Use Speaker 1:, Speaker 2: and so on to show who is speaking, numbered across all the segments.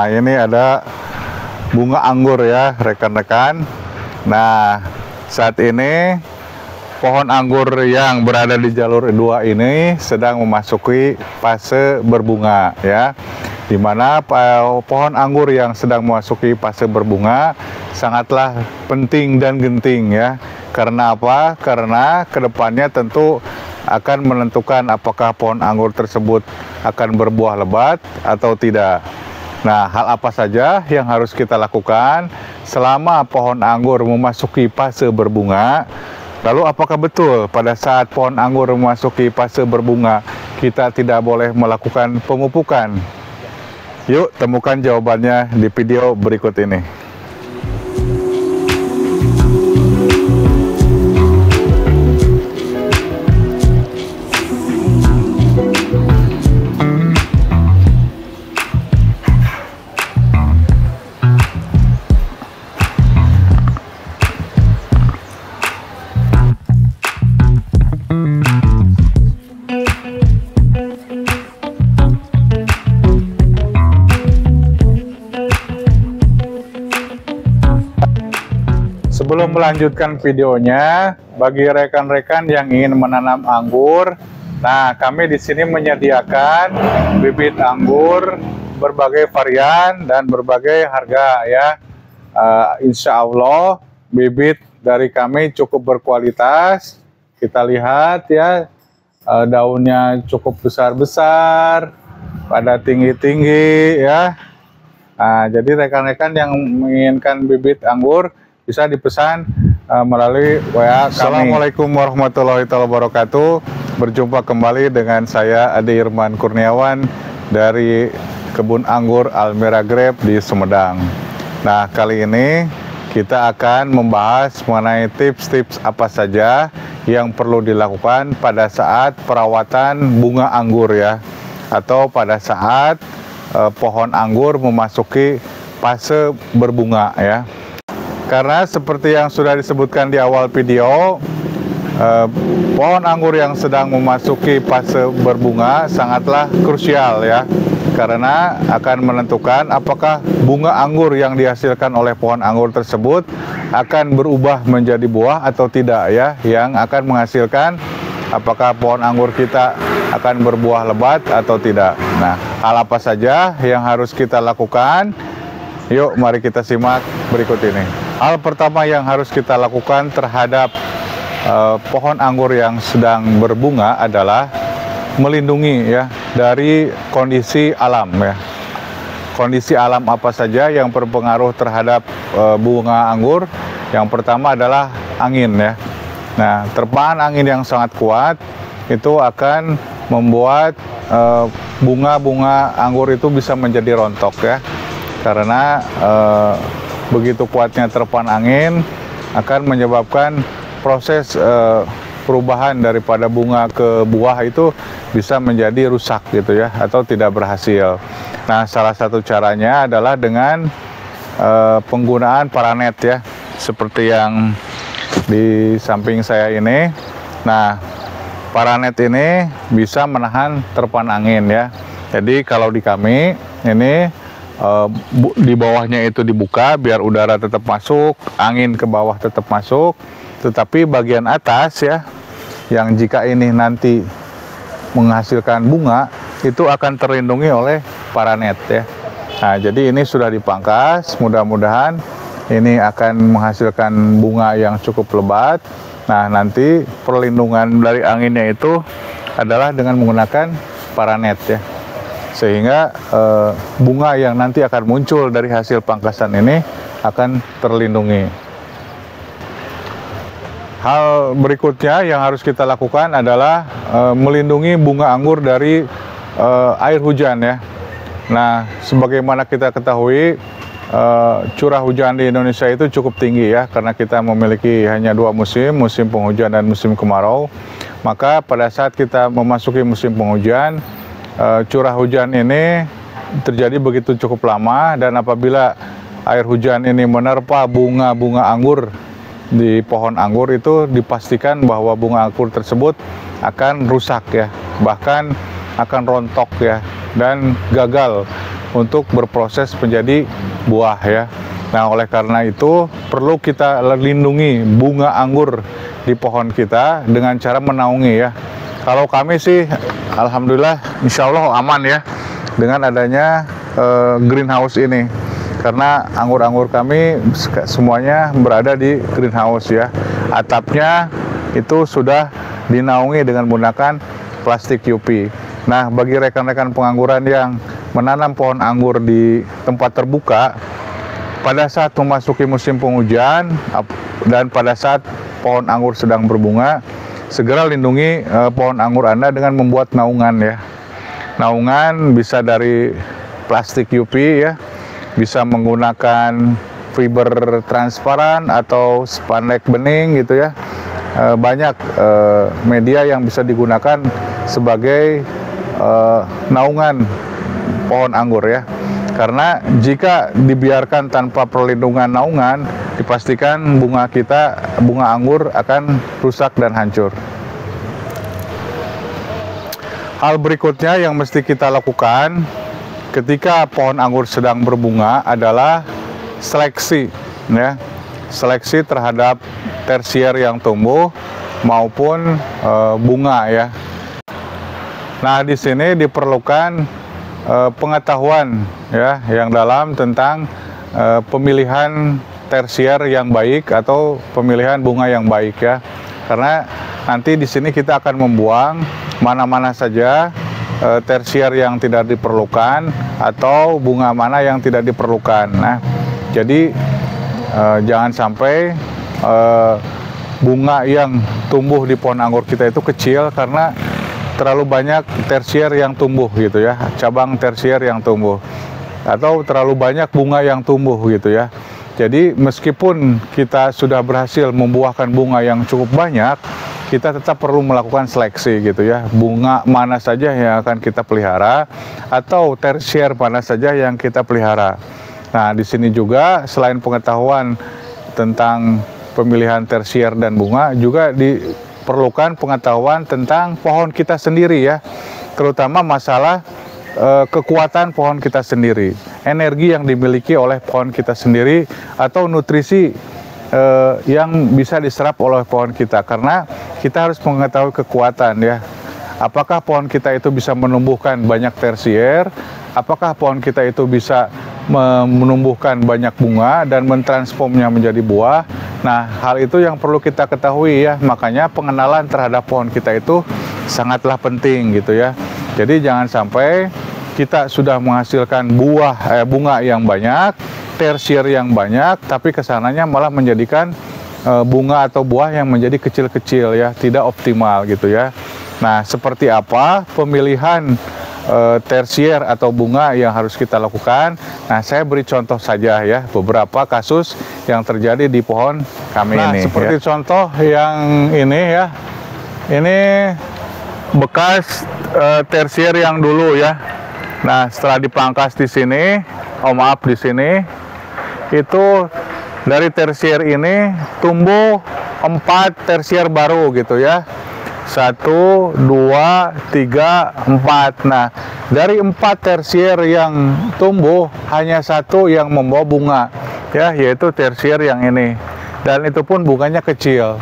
Speaker 1: Nah, ini ada bunga anggur ya, rekan-rekan. Nah, saat ini pohon anggur yang berada di jalur 2 ini sedang memasuki fase berbunga ya. Di mana pohon anggur yang sedang memasuki fase berbunga sangatlah penting dan genting ya. Karena apa? Karena kedepannya tentu akan menentukan apakah pohon anggur tersebut akan berbuah lebat atau tidak. Nah, hal apa saja yang harus kita lakukan selama pohon anggur memasuki fase berbunga? Lalu apakah betul pada saat pohon anggur memasuki fase berbunga kita tidak boleh melakukan pemupukan? Yuk temukan jawabannya di video berikut ini. Sebelum melanjutkan videonya, bagi rekan-rekan yang ingin menanam anggur, nah kami di sini menyediakan bibit anggur berbagai varian dan berbagai harga ya. Insya Allah bibit dari kami cukup berkualitas. Kita lihat ya, daunnya cukup besar-besar, pada tinggi-tinggi ya. Nah, jadi rekan-rekan yang menginginkan bibit anggur bisa dipesan melalui WA kami. Assalamualaikum warahmatullahi wabarakatuh. Berjumpa kembali dengan saya Ade Irman Kurniawan dari Kebun Anggur Almira Grape di Sumedang. Nah, kali ini kita akan membahas mengenai tips-tips apa saja yang perlu dilakukan pada saat perawatan bunga anggur ya, atau pada saat pohon anggur memasuki fase berbunga ya. Karena seperti yang sudah disebutkan di awal video, pohon anggur yang sedang memasuki fase berbunga sangatlah krusial ya. Karena akan menentukan apakah bunga anggur yang dihasilkan oleh pohon anggur tersebut akan berubah menjadi buah atau tidak ya. Yang akan menghasilkan apakah pohon anggur kita akan berbuah lebat atau tidak. Nah, hal apa saja yang harus kita lakukan? Yuk, mari kita simak berikut ini. Hal pertama yang harus kita lakukan terhadap pohon anggur yang sedang berbunga adalah melindungi ya dari kondisi alam ya. Kondisi alam apa saja yang berpengaruh terhadap bunga anggur? Yang pertama adalah angin ya. Nah, terpaan angin yang sangat kuat itu akan membuat bunga-bunga anggur itu bisa menjadi rontok ya. Karena begitu kuatnya terpaan angin akan menyebabkan proses perubahan daripada bunga ke buah itu bisa menjadi rusak gitu ya, atau tidak berhasil. Nah, salah satu caranya adalah dengan penggunaan paranet ya, seperti yang di samping saya ini. Nah, paranet ini bisa menahan terpaan angin ya. Jadi kalau di kami ini di bawahnya itu dibuka biar udara tetap masuk, angin ke bawah tetap masuk, tetapi bagian atas ya, yang jika ini nanti menghasilkan bunga itu akan terlindungi oleh paranet ya. Nah, jadi ini sudah dipangkas, mudah-mudahan ini akan menghasilkan bunga yang cukup lebat. Nah, nanti perlindungan dari anginnya itu adalah dengan menggunakan paranet ya, sehingga bunga yang nanti akan muncul dari hasil pangkasan ini akan terlindungi. Hal berikutnya yang harus kita lakukan adalah melindungi bunga anggur dari air hujan ya. Nah, sebagaimana kita ketahui, curah hujan di Indonesia itu cukup tinggi ya, karena kita memiliki hanya 2 musim, musim penghujan dan musim kemarau. Maka pada saat kita memasuki musim penghujan, curah hujan ini terjadi begitu cukup lama, dan apabila air hujan ini menerpa bunga-bunga anggur di pohon anggur, itu dipastikan bahwa bunga anggur tersebut akan rusak ya, bahkan akan rontok ya, dan gagal untuk berproses menjadi buah ya. Nah, oleh karena itu perlu kita lindungi bunga anggur di pohon kita dengan cara menaungi ya. Kalau kami sih alhamdulillah insya Allah aman ya dengan adanya greenhouse ini, karena anggur-anggur kami semuanya berada di greenhouse ya. Atapnya itu sudah dinaungi dengan menggunakan plastik UV. Nah, bagi rekan-rekan pengangguran yang menanam pohon anggur di tempat terbuka, pada saat memasuki musim penghujan dan pada saat pohon anggur sedang berbunga, segera lindungi pohon anggur Anda dengan membuat naungan ya. Naungan bisa dari plastik UV ya, bisa menggunakan fiber transparan atau spandek bening gitu ya. Banyak media yang bisa digunakan sebagai naungan pohon anggur ya. Karena jika dibiarkan tanpa perlindungan naungan, dipastikan bunga anggur akan rusak dan hancur. Hal berikutnya yang mesti kita lakukan ketika pohon anggur sedang berbunga adalah seleksi ya. Seleksi terhadap tersier yang tumbuh maupun bunga ya. Nah, di sini diperlukan pengetahuan ya yang dalam tentang pemilihan tersier yang baik atau pemilihan bunga yang baik ya. Karena nanti di sini kita akan membuang mana-mana saja tersier yang tidak diperlukan atau bunga mana yang tidak diperlukan. Nah, jadi jangan sampai bunga yang tumbuh di pohon anggur kita itu kecil karena terlalu banyak tersier yang tumbuh gitu ya, cabang tersier yang tumbuh, atau terlalu banyak bunga yang tumbuh gitu ya. Jadi meskipun kita sudah berhasil membuahkan bunga yang cukup banyak, kita tetap perlu melakukan seleksi gitu ya. Bunga mana saja yang akan kita pelihara atau tersier mana saja yang kita pelihara. Nah, di sini juga selain pengetahuan tentang pemilihan tersier dan bunga, juga diperlukan pengetahuan tentang pohon kita sendiri ya, terutama masalah kekuatan pohon kita sendiri, energi yang dimiliki oleh pohon kita sendiri, atau nutrisi yang bisa diserap oleh pohon kita. Karena kita harus mengetahui kekuatan ya, apakah pohon kita itu bisa menumbuhkan banyak tersier, apakah pohon kita itu bisa menumbuhkan banyak bunga dan mentransformnya menjadi buah. Nah, hal itu yang perlu kita ketahui ya. Makanya pengenalan terhadap pohon kita itu sangatlah penting gitu ya. Jadi jangan sampai kita sudah menghasilkan bunga yang banyak, tersier yang banyak, tapi kesananya malah menjadikan bunga atau buah yang menjadi kecil-kecil ya, tidak optimal gitu ya. Nah, seperti apa pemilihan tersier atau bunga yang harus kita lakukan? Nah, saya beri contoh saja ya, beberapa kasus yang terjadi di pohon kami ini. Nah, seperti ya, contoh yang ini ya, ini bekas tersier yang dulu ya. Nah, setelah dipangkas di sini, maaf di sini, itu dari tersier ini tumbuh 4 tersier baru gitu ya. 1, 2, 3, 4. Nah, dari 4 tersier yang tumbuh, hanya 1 yang membawa bunga ya, yaitu tersier yang ini. Dan itu pun bunganya kecil.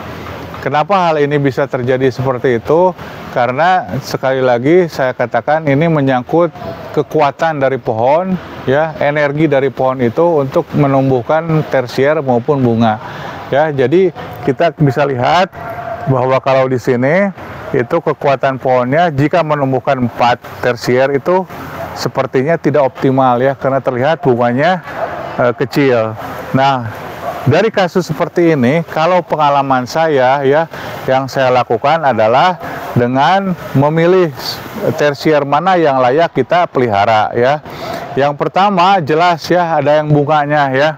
Speaker 1: Kenapa hal ini bisa terjadi seperti itu? Karena sekali lagi saya katakan ini menyangkut kekuatan dari pohon ya, energi dari pohon itu untuk menumbuhkan tersier maupun bunga ya. Jadi kita bisa lihat bahwa kalau di sini itu kekuatan pohonnya jika menumbuhkan 4 tersier itu sepertinya tidak optimal ya, karena terlihat bunganya kecil. Nah, dari kasus seperti ini, kalau pengalaman saya ya, yang saya lakukan adalah dengan memilih tersier mana yang layak kita pelihara ya. Yang pertama jelas ya, ada yang bunganya ya,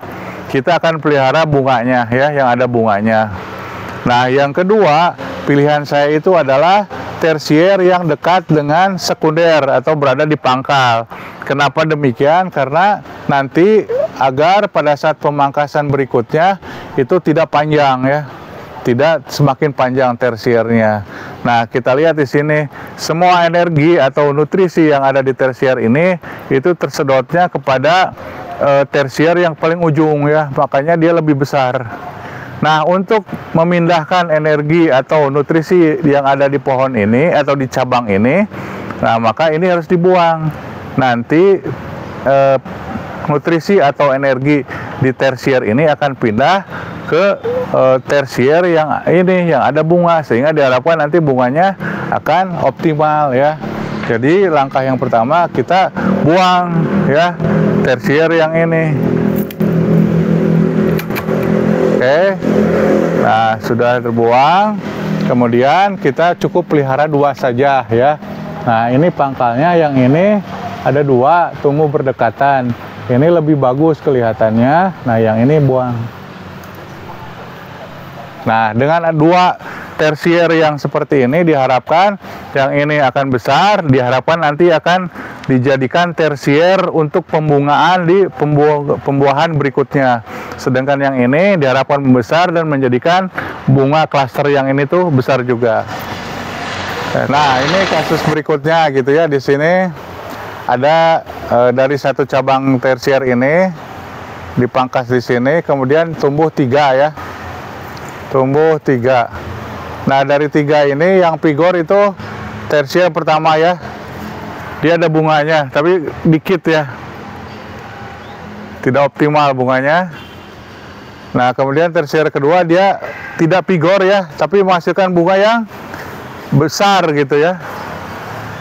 Speaker 1: kita akan pelihara bunganya ya, yang ada bunganya. Nah, yang kedua pilihan saya itu adalah tersier yang dekat dengan sekunder atau berada di pangkal. Kenapa demikian? Karena nanti agar pada saat pemangkasan berikutnya itu tidak panjang ya. tidak semakin panjang tersiernya. Nah, kita lihat di sini semua energi atau nutrisi yang ada di tersier ini itu tersedotnya kepada tersier yang paling ujung ya, makanya dia lebih besar. Nah, untuk memindahkan energi atau nutrisi yang ada di pohon ini atau di cabang ini, nah maka ini harus dibuang. Nanti nutrisi atau energi di tersier ini akan pindah ke tersier yang ini yang ada bunga, sehingga diharapkan nanti bunganya akan optimal ya. Jadi langkah yang pertama kita buang ya tersier yang ini. Oke, nah sudah terbuang, kemudian kita cukup pelihara 2 saja ya. Nah ini pangkalnya yang ini ada 2 tumbuh berdekatan. Ini lebih bagus kelihatannya. Nah, yang ini buang. Nah, dengan 2 tersier yang seperti ini diharapkan yang ini akan besar, diharapkan nanti akan dijadikan tersier untuk pembungaan di pembuahan berikutnya. Sedangkan yang ini diharapkan membesar dan menjadikan bunga klaster yang ini tuh besar juga. Nah, ini kasus berikutnya gitu ya. Di sini ada dari 1 cabang tersier ini dipangkas di sini, kemudian tumbuh 3 ya, tumbuh 3. Nah dari 3 ini yang pigor itu tersier pertama ya, dia ada bunganya tapi dikit ya, tidak optimal bunganya. Nah kemudian tersier kedua dia tidak pigor ya, tapi menghasilkan bunga yang besar gitu ya.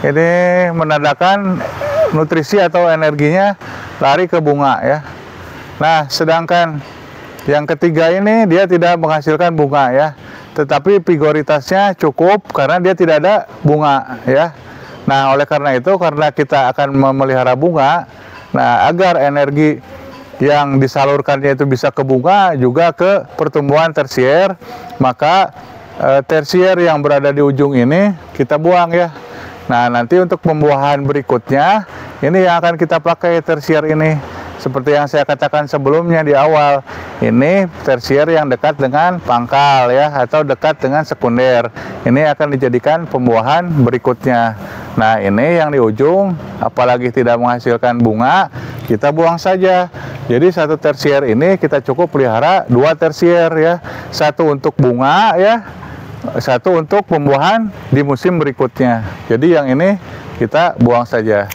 Speaker 1: Ini menandakan nutrisi atau energinya lari ke bunga ya. Nah sedangkan yang ketiga ini dia tidak menghasilkan bunga ya, tetapi pigoritasnya cukup karena dia tidak ada bunga ya. Nah oleh karena itu, karena kita akan memelihara bunga, nah agar energi yang disalurkannya itu bisa ke bunga juga ke pertumbuhan tersier, maka tersier yang berada di ujung ini kita buang ya. Nah nanti untuk pembuahan berikutnya ini yang akan kita pakai tersier ini. Seperti yang saya katakan sebelumnya di awal, ini tersier yang dekat dengan pangkal ya, atau dekat dengan sekunder. Ini akan dijadikan pembuahan berikutnya. Nah ini yang di ujung, apalagi tidak menghasilkan bunga, kita buang saja. Jadi 1 tersier ini kita cukup pelihara 2 tersier ya. 1 untuk bunga ya, 1 untuk pembuahan di musim berikutnya. Jadi yang ini kita buang saja.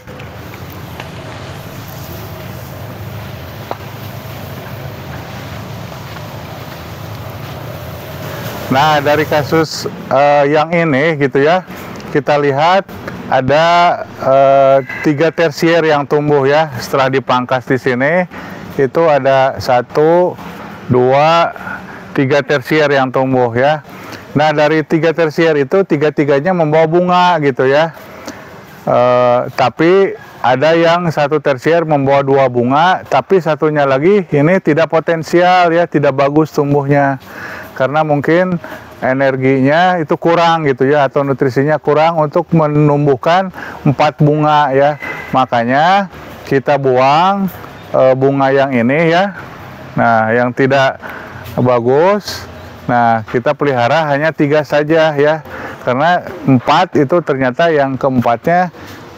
Speaker 1: Nah dari kasus yang ini gitu ya, kita lihat ada 3 tersier yang tumbuh ya setelah dipangkas di sini. Itu ada 1, 2, 3 tersier yang tumbuh ya. Nah dari 3 tersier itu 3-3-nya membawa bunga gitu ya. Tapi ada yang 1 tersier membawa 2 bunga, tapi satunya lagi ini tidak potensial ya, tidak bagus tumbuhnya. Karena mungkin energinya itu kurang gitu ya, atau nutrisinya kurang untuk menumbuhkan 4 bunga ya. Makanya kita buang bunga yang ini ya. Nah yang tidak bagus, nah kita pelihara hanya 3 saja ya. Karena 4 itu ternyata yang keempatnya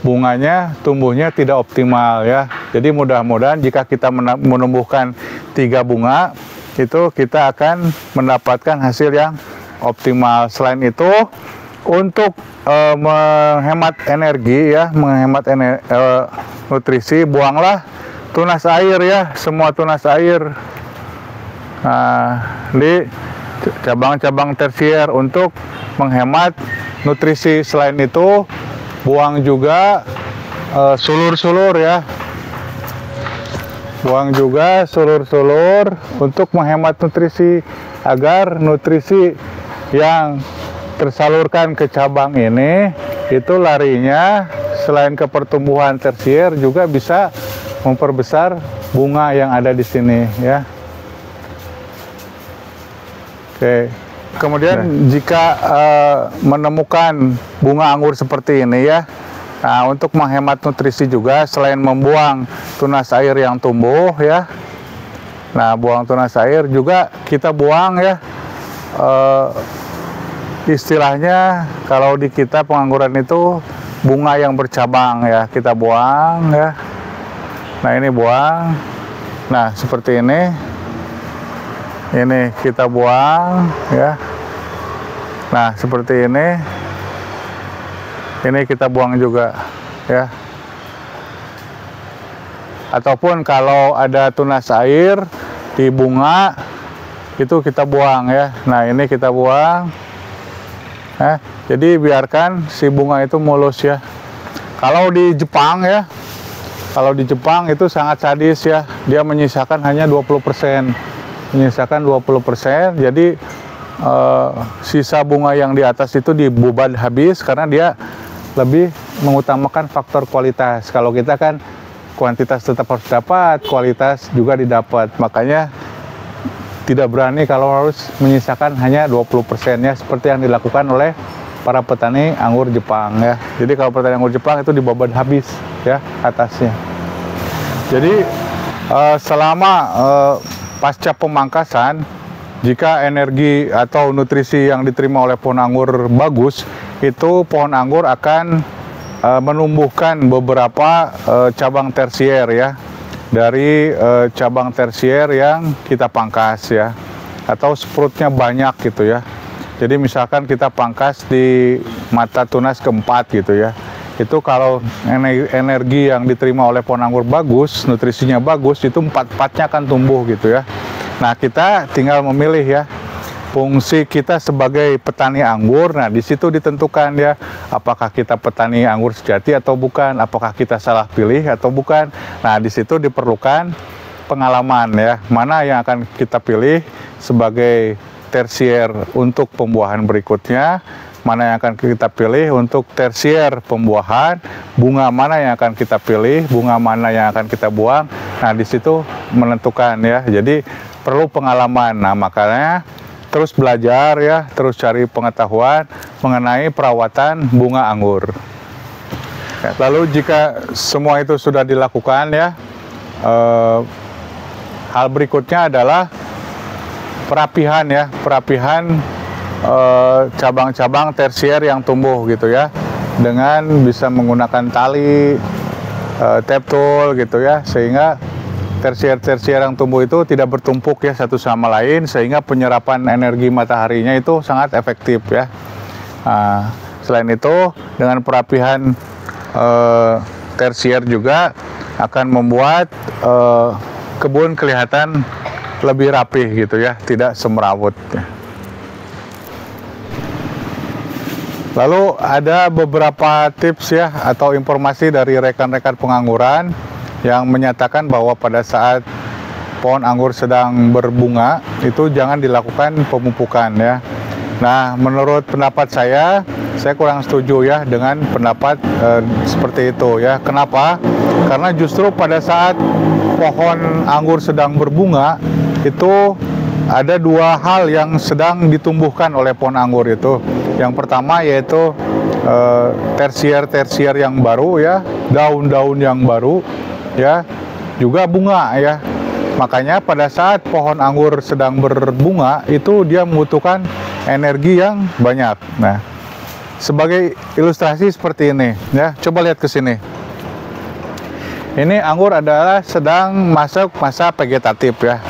Speaker 1: bunganya tumbuhnya tidak optimal ya. Jadi mudah-mudahan jika kita menumbuhkan 3 bunga, itu kita akan mendapatkan hasil yang optimal. Selain itu, untuk menghemat energi ya, menghemat nutrisi, buanglah tunas air ya, semua tunas air di cabang-cabang tersier untuk menghemat nutrisi. Selain itu, buang juga sulur-sulur ya, buang juga sulur-sulur untuk menghemat nutrisi, agar nutrisi yang tersalurkan ke cabang ini itu larinya selain ke pertumbuhan tersier juga bisa memperbesar bunga yang ada di sini ya. Oke. Kemudian jika menemukan bunga anggur seperti ini ya, nah, untuk menghemat nutrisi juga, selain membuang tunas air yang tumbuh ya, nah buang tunas air juga kita buang ya istilahnya kalau di kita pengangguran itu bunga yang bercabang ya, kita buang ya. Nah ini buang, nah seperti ini kita buang ya. Nah seperti ini kita buang juga ya. Ataupun kalau ada tunas air di bunga itu kita buang ya. Nah ini kita buang. Jadi biarkan si bunga itu mulus ya. Kalau di Jepang ya, kalau di Jepang itu sangat sadis ya. Dia menyisakan hanya 20%. Menyisakan 20%. Jadi sisa bunga yang di atas itu dibubad habis karena dia lebih mengutamakan faktor kualitas. Kalau kita kan kuantitas tetap harus dapat, kualitas juga didapat. Makanya tidak berani kalau harus menyisakan hanya 20%-nya seperti yang dilakukan oleh para petani anggur Jepang ya. Jadi kalau petani anggur Jepang itu dibobot habis ya atasnya. Jadi selama pasca pemangkasan, jika energi atau nutrisi yang diterima oleh pohon anggur bagus, itu pohon anggur akan menumbuhkan beberapa cabang tersier ya. Dari cabang tersier yang kita pangkas ya, atau sprutnya banyak gitu ya. Jadi misalkan kita pangkas di mata tunas keempat gitu ya, itu kalau energi yang diterima oleh pohon anggur bagus, nutrisinya bagus, itu empat-empatnya akan tumbuh gitu ya. Nah kita tinggal memilih ya, fungsi kita sebagai petani anggur. Nah di situ ditentukan ya, apakah kita petani anggur sejati atau bukan, apakah kita salah pilih atau bukan. Nah di situ diperlukan pengalaman ya, mana yang akan kita pilih sebagai tersier untuk pembuahan berikutnya, mana yang akan kita pilih untuk tersier pembuahan, bunga mana yang akan kita pilih, bunga mana yang akan kita buang. Nah di situ menentukan ya, jadi perlu pengalaman. Nah makanya terus belajar ya, terus cari pengetahuan mengenai perawatan bunga anggur. Lalu jika semua itu sudah dilakukan ya, hal berikutnya adalah perapihan ya, perapihan cabang-cabang tersier yang tumbuh gitu ya, dengan bisa menggunakan tali, tape tool gitu ya, sehingga tersier-tersier yang tumbuh itu tidak bertumpuk ya satu sama lain, sehingga penyerapan energi mataharinya itu sangat efektif ya. Nah, selain itu dengan perapihan tersier juga akan membuat kebun kelihatan lebih rapih gitu ya, tidak semrawut ya. Lalu ada beberapa tips ya atau informasi dari rekan-rekan pengangguran yang menyatakan bahwa pada saat pohon anggur sedang berbunga itu jangan dilakukan pemupukan ya. Nah menurut pendapat saya kurang setuju ya dengan pendapat seperti itu ya. Kenapa? Karena justru pada saat pohon anggur sedang berbunga itu ada dua hal yang sedang ditumbuhkan oleh pohon anggur itu. Yang pertama yaitu tersier-tersier yang baru ya, daun-daun yang baru ya, juga bunga ya. Makanya pada saat pohon anggur sedang berbunga itu dia membutuhkan energi yang banyak. Nah, sebagai ilustrasi seperti ini ya, coba lihat ke sini. Ini anggur adalah sedang masuk masa vegetatif ya.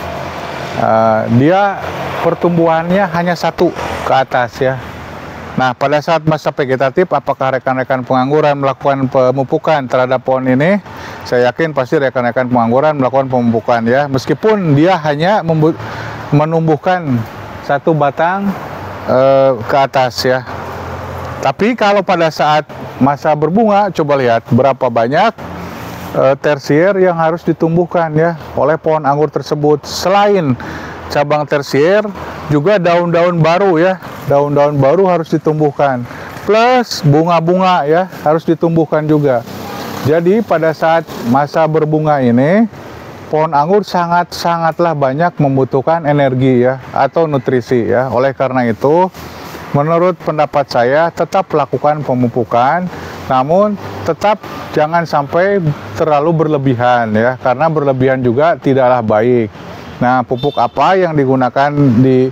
Speaker 1: Dia pertumbuhannya hanya satu ke atas ya. Nah, pada saat masa vegetatif, apakah rekan-rekan pengangguran melakukan pemupukan terhadap pohon ini? Saya yakin pasti rekan-rekan pengangguran melakukan pemupukan ya, meskipun dia hanya menumbuhkan satu batang ke atas ya. Tapi kalau pada saat masa berbunga, coba lihat berapa banyak tersier yang harus ditumbuhkan ya oleh pohon anggur tersebut. Selain cabang tersier, juga daun-daun baru ya, daun-daun baru harus ditumbuhkan, plus bunga-bunga ya harus ditumbuhkan juga. Jadi pada saat masa berbunga ini, pohon anggur sangatlah banyak membutuhkan energi ya atau nutrisi ya. Oleh karena itu, menurut pendapat saya tetap lakukan pemupukan, namun tetap jangan sampai terlalu berlebihan ya, karena berlebihan juga tidaklah baik. Nah, pupuk apa yang digunakan di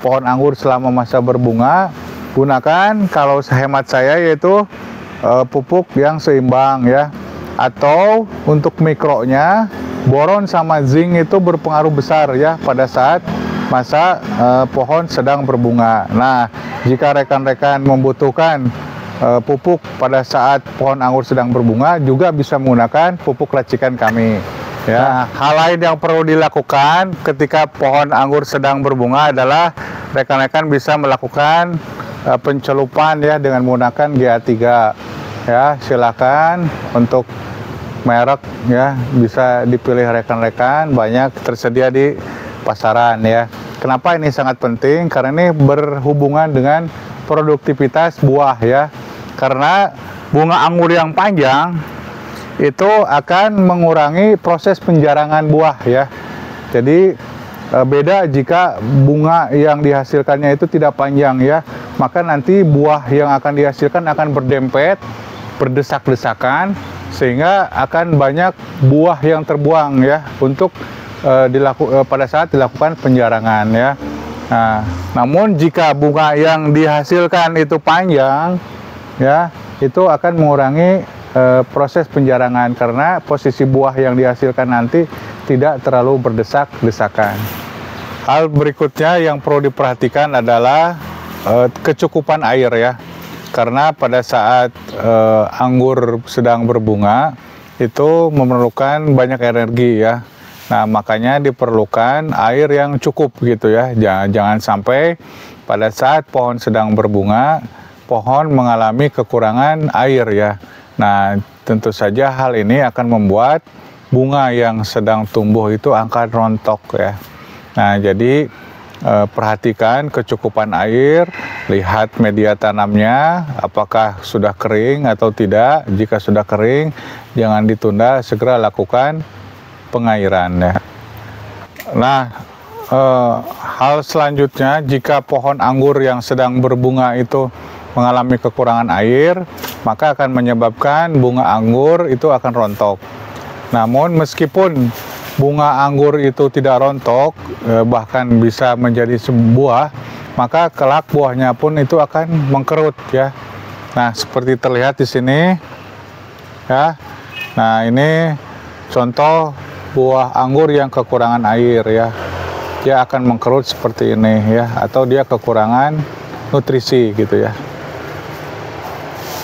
Speaker 1: pohon anggur selama masa berbunga, gunakan kalau sehemat saya yaitu pupuk yang seimbang ya. Atau untuk mikronya, boron sama zinc itu berpengaruh besar ya pada saat masa pohon sedang berbunga. Nah, jika rekan-rekan membutuhkan pupuk pada saat pohon anggur sedang berbunga, juga bisa menggunakan pupuk racikan kami. Ya, hal lain yang perlu dilakukan ketika pohon anggur sedang berbunga adalah rekan-rekan bisa melakukan pencelupan ya dengan menggunakan GA3. Ya, silakan untuk merek ya bisa dipilih rekan-rekan, banyak tersedia di pasaran ya. Kenapa ini sangat penting? Karena ini berhubungan dengan produktivitas buah ya. Karena bunga anggur yang panjang itu akan mengurangi proses penjarangan buah ya. Jadi beda jika bunga yang dihasilkannya itu tidak panjang ya, maka nanti buah yang akan dihasilkan akan berdempet, berdesak-desakan, sehingga akan banyak buah yang terbuang ya untuk pada saat dilakukan penjarangan ya. Nah, namun jika bunga yang dihasilkan itu panjang ya, itu akan mengurangi proses penjarangan karena posisi buah yang dihasilkan nanti tidak terlalu berdesak-desakan. Hal berikutnya yang perlu diperhatikan adalah kecukupan air ya. Karena pada saat anggur sedang berbunga itu memerlukan banyak energi ya. Nah, makanya diperlukan air yang cukup gitu ya. Jangan sampai pada saat pohon sedang berbunga, pohon mengalami kekurangan air ya. Nah, tentu saja hal ini akan membuat bunga yang sedang tumbuh itu akan rontok ya. Nah, jadi perhatikan kecukupan air, lihat media tanamnya apakah sudah kering atau tidak. Jika sudah kering, jangan ditunda, segera lakukan pengairan ya. Nah, hal selanjutnya, jika pohon anggur yang sedang berbunga itu mengalami kekurangan air, maka akan menyebabkan bunga anggur itu akan rontok. Namun meskipun bunga anggur itu tidak rontok, bahkan bisa menjadi sebuah, maka kelak buahnya pun itu akan mengkerut ya. Nah, seperti terlihat di sini ya. Nah, ini contoh buah anggur yang kekurangan air ya. Dia akan mengkerut seperti ini ya, atau dia kekurangan nutrisi gitu ya.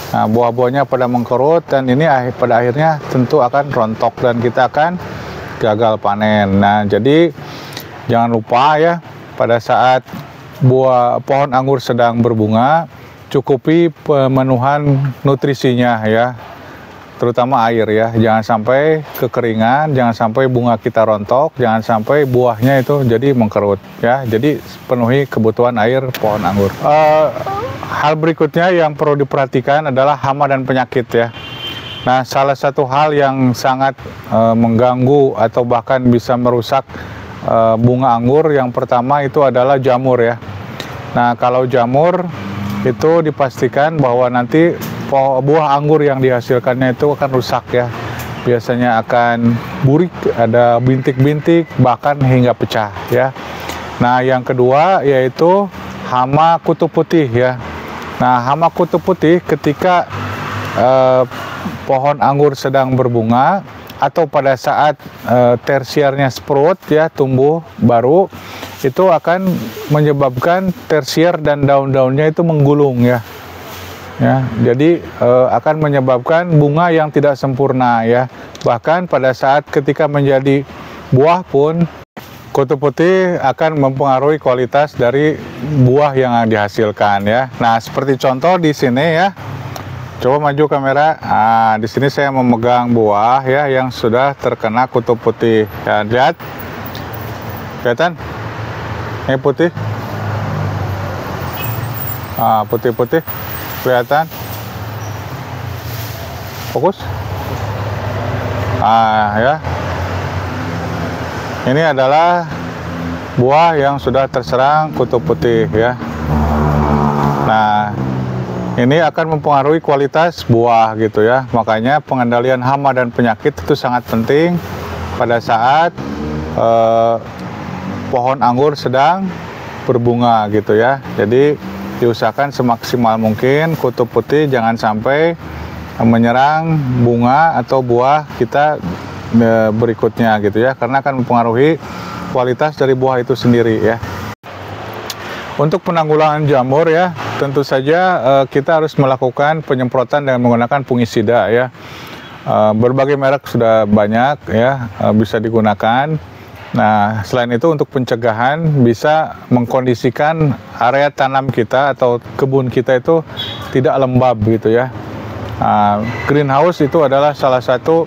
Speaker 1: Nah, buah-buahnya pada mengkerut dan ini pada akhirnya tentu akan rontok dan kita akan gagal panen. Nah, jadi jangan lupa ya, pada saat pohon anggur sedang berbunga, cukupi pemenuhan nutrisinya ya, terutama air ya. Jangan sampai kekeringan, jangan sampai bunga kita rontok, jangan sampai buahnya itu jadi mengkerut ya. Jadi penuhi kebutuhan air pohon anggur. Hal berikutnya yang perlu diperhatikan adalah hama dan penyakit ya. Nah, salah satu hal yang sangat mengganggu atau bahkan bisa merusak bunga anggur yang pertama itu adalah jamur ya. Nah, kalau jamur itu dipastikan bahwa nanti buah anggur yang dihasilkannya itu akan rusak ya. Biasanya akan burik, ada bintik-bintik, bahkan hingga pecah ya. Nah, yang kedua yaitu hama kutu putih ya. Nah, hama kutu putih ketika pohon anggur sedang berbunga atau pada saat tersiernya sprout ya, tumbuh baru, itu akan menyebabkan tersier dan daun-daunnya itu menggulung ya. Ya, jadi akan menyebabkan bunga yang tidak sempurna ya. Bahkan pada saat ketika menjadi buah pun kutu putih akan mempengaruhi kualitas dari buah yang dihasilkan ya. Nah, seperti contoh di sini ya. Coba maju kamera. Nah, di sini saya memegang buah ya yang sudah terkena kutu putih. Ya, lihat. Kelihatan? Ini putih. Ah, putih-putih. Kelihatan? Fokus. Ah, ya. Ini adalah buah yang sudah terserang kutu putih ya. Nah, ini akan mempengaruhi kualitas buah gitu ya. Makanya pengendalian hama dan penyakit itu sangat penting pada saat pohon anggur sedang berbunga gitu ya. Jadi diusahakan semaksimal mungkin kutu putih jangan sampai menyerang bunga atau buah kita berikutnya gitu ya, karena akan mempengaruhi kualitas dari buah itu sendiri ya. Untuk penanggulangan jamur ya, tentu saja kita harus melakukan penyemprotan dengan menggunakan fungisida ya. Berbagai merek sudah banyak ya, bisa digunakan. Nah, selain itu untuk pencegahan bisa mengkondisikan area tanam kita atau kebun kita itu tidak lembab gitu ya. Greenhouse itu adalah salah satu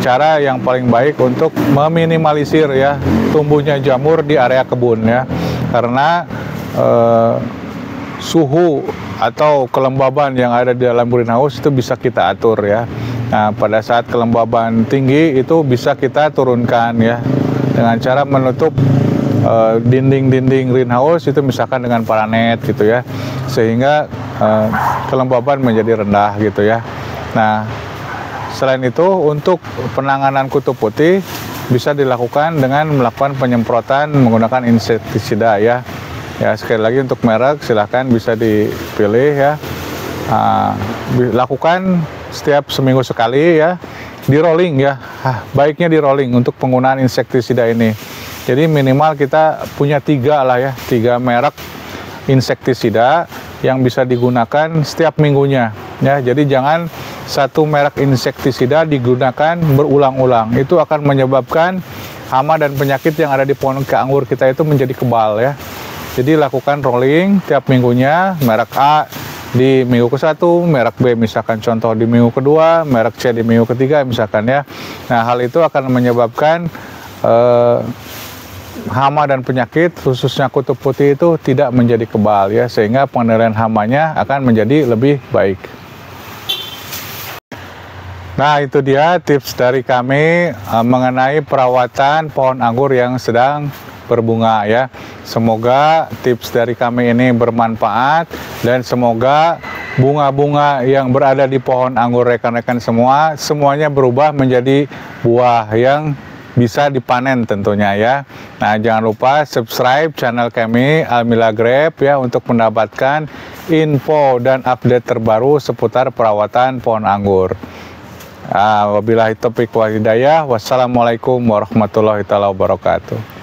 Speaker 1: cara yang paling baik untuk meminimalisir ya tumbuhnya jamur di area kebun ya, karena suhu atau kelembaban yang ada di dalam greenhouse itu bisa kita atur ya. Nah, pada saat kelembaban tinggi itu bisa kita turunkan ya dengan cara menutup dinding-dinding greenhouse itu misalkan dengan paranet gitu ya, sehingga kelembaban menjadi rendah gitu ya. Nah, selain itu untuk penanganan kutu putih bisa dilakukan dengan melakukan penyemprotan menggunakan insektisida ya. Ya, sekali lagi untuk merek silahkan bisa dipilih ya. Lakukan setiap seminggu sekali ya. Di rolling ya. Baiknya di rolling untuk penggunaan insektisida ini. Jadi minimal kita punya 3 lah ya, 3 merek insektisida yang bisa digunakan setiap minggunya ya. Jadi jangan satu merek insektisida digunakan berulang-ulang. Itu akan menyebabkan hama dan penyakit yang ada di pohon anggur kita itu menjadi kebal ya. Jadi lakukan rolling tiap minggunya, merek A di minggu ke-1, merek B misalkan contoh di minggu kedua, merek C di minggu ketiga misalkan ya. Nah, hal itu akan menyebabkan hama dan penyakit khususnya kutu putih itu tidak menjadi kebal ya, sehingga pengendalian hamanya akan menjadi lebih baik. Nah, itu dia tips dari kami mengenai perawatan pohon anggur yang sedang berbunga ya. Semoga tips dari kami ini bermanfaat dan semoga bunga-bunga yang berada di pohon anggur rekan-rekan semuanya berubah menjadi buah yang bisa dipanen tentunya ya. Nah, jangan lupa subscribe channel kami Almila Grape ya untuk mendapatkan info dan update terbaru seputar perawatan pohon anggur. Wabillahi taufiq wal hidayah. Wassalamualaikum warahmatullahi wabarakatuh.